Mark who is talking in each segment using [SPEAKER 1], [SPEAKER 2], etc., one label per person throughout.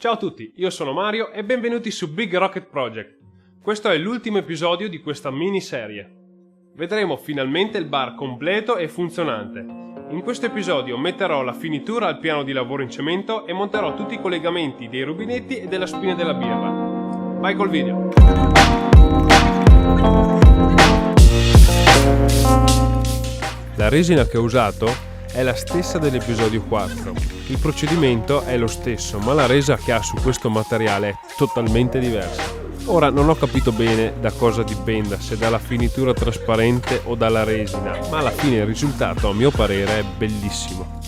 [SPEAKER 1] Ciao a tutti, io sono Mario e benvenuti su Big Rocket Project. Questo è l'ultimo episodio di questa miniserie. Vedremo finalmente il bar completo e funzionante. In questo episodio metterò la finitura al piano di lavoro in cemento e monterò tutti i collegamenti dei rubinetti e della spina della birra. Vai col video! La resina che ho usato è la stessa dell'episodio 4. Il procedimento è lo stesso, ma la resa che ha su questo materiale è totalmente diversa. Ora non ho capito bene da cosa dipenda, se dalla finitura trasparente o dalla resina, ma alla fine il risultato a mio parere è bellissimo.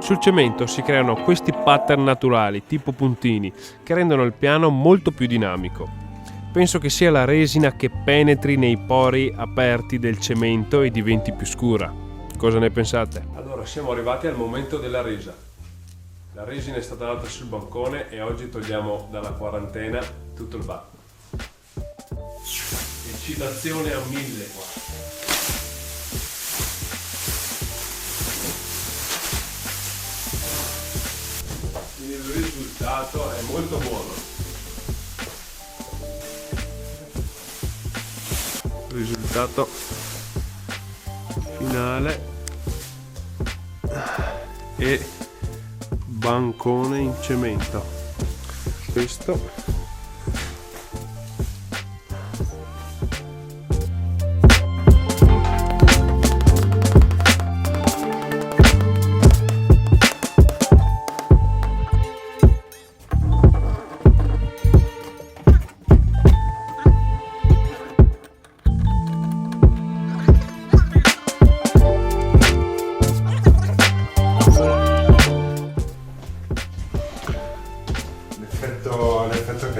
[SPEAKER 1] Sul cemento si creano questi pattern naturali, tipo puntini, che rendono il piano molto più dinamico. Penso che sia la resina che penetri nei pori aperti del cemento e diventi più scura. Cosa ne pensate? Allora, siamo arrivati al momento della resa. La resina è stata data sul bancone e oggi togliamo dalla quarantena tutto il bar. Eccitazione a 1000 qua. Il risultato è molto buono. Risultato finale e bancone in cemento. Questo l'effetto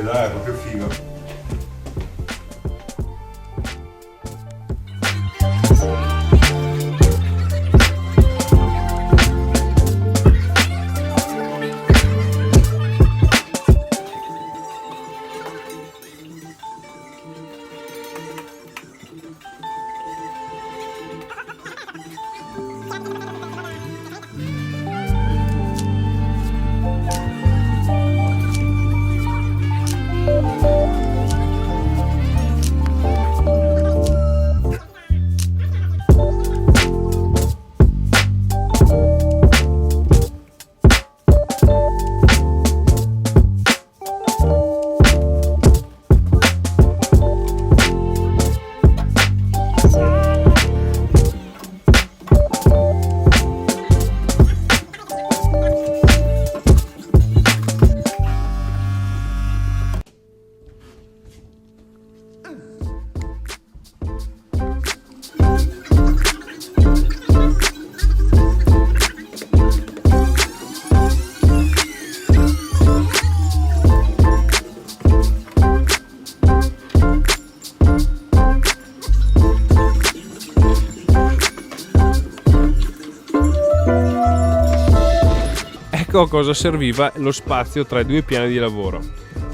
[SPEAKER 1] spiegò a cosa serviva lo spazio tra i due piani di lavoro.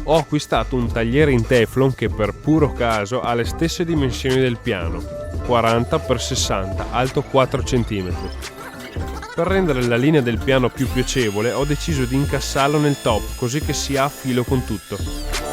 [SPEAKER 1] Ho acquistato un tagliere in Teflon che per puro caso ha le stesse dimensioni del piano, 40 x 60, alto 4 cm. Per rendere la linea del piano più piacevole ho deciso di incassarlo nel top così che si ha a filo con tutto.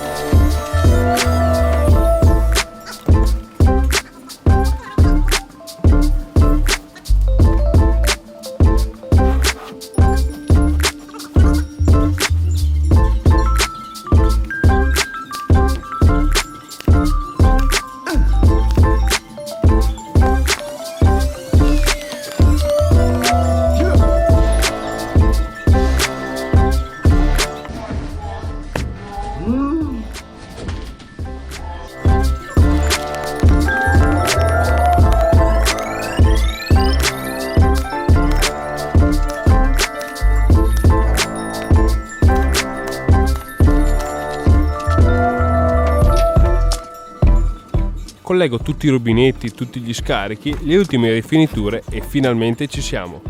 [SPEAKER 1] Collego tutti i rubinetti, tutti gli scarichi, le ultime rifiniture e finalmente ci siamo.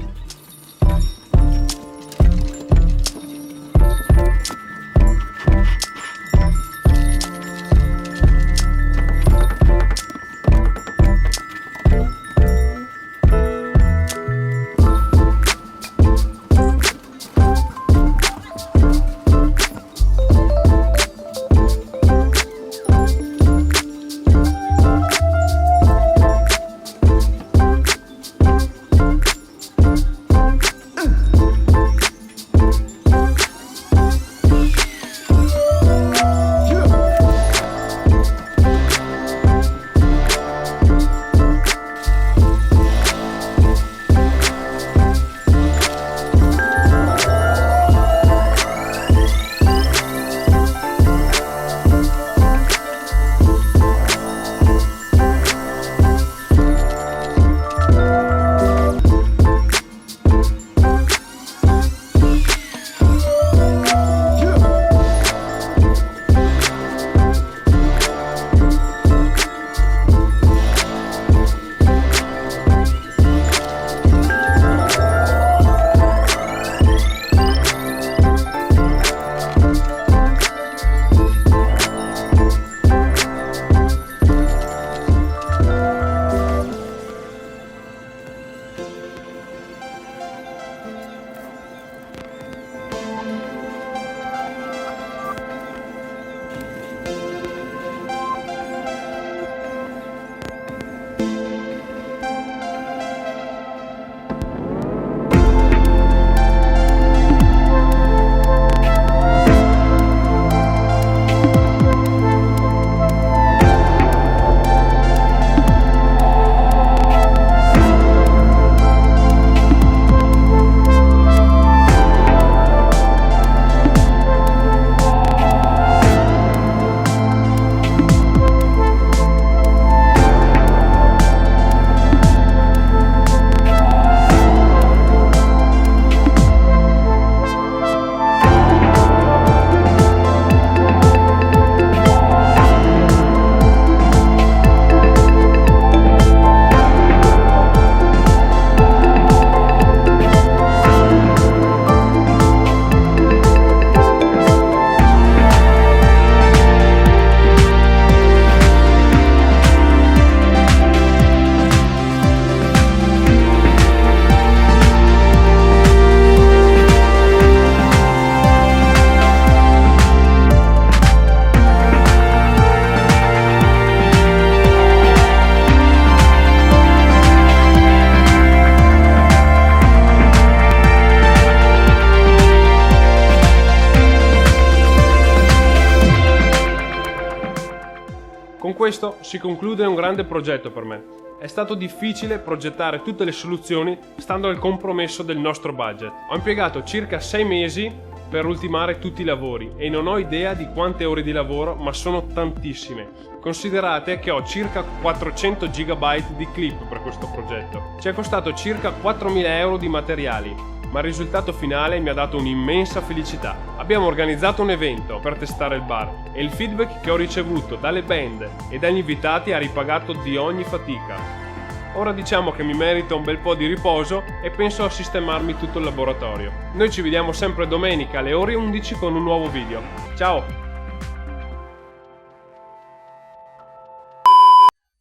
[SPEAKER 1] Con questo si conclude un grande progetto per me. È stato difficile progettare tutte le soluzioni stando al compromesso del nostro budget. Ho impiegato circa 6 mesi per ultimare tutti i lavori e non ho idea di quante ore di lavoro, ma sono tantissime. Considerate che ho circa 400 GB di clip per questo progetto. Ci è costato circa 4.000 euro di materiali, ma il risultato finale mi ha dato un'immensa felicità. Abbiamo organizzato un evento per testare il bar e il feedback che ho ricevuto dalle band e dagli invitati ha ripagato di ogni fatica. Ora diciamo che mi merito un bel po' di riposo e penso a sistemarmi tutto il laboratorio. Noi ci vediamo sempre domenica alle ore 11 con un nuovo video. Ciao!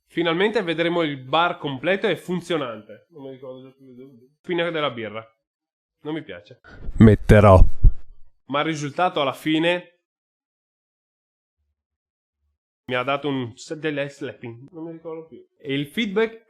[SPEAKER 1] Finalmente vedremo il bar completo e funzionante. Non mi ricordo già più. Fine della birra. Non mi piace.
[SPEAKER 2] Metterò.
[SPEAKER 1] Ma il risultato alla fine mi ha dato un slapping. Non mi ricordo più. E il feedback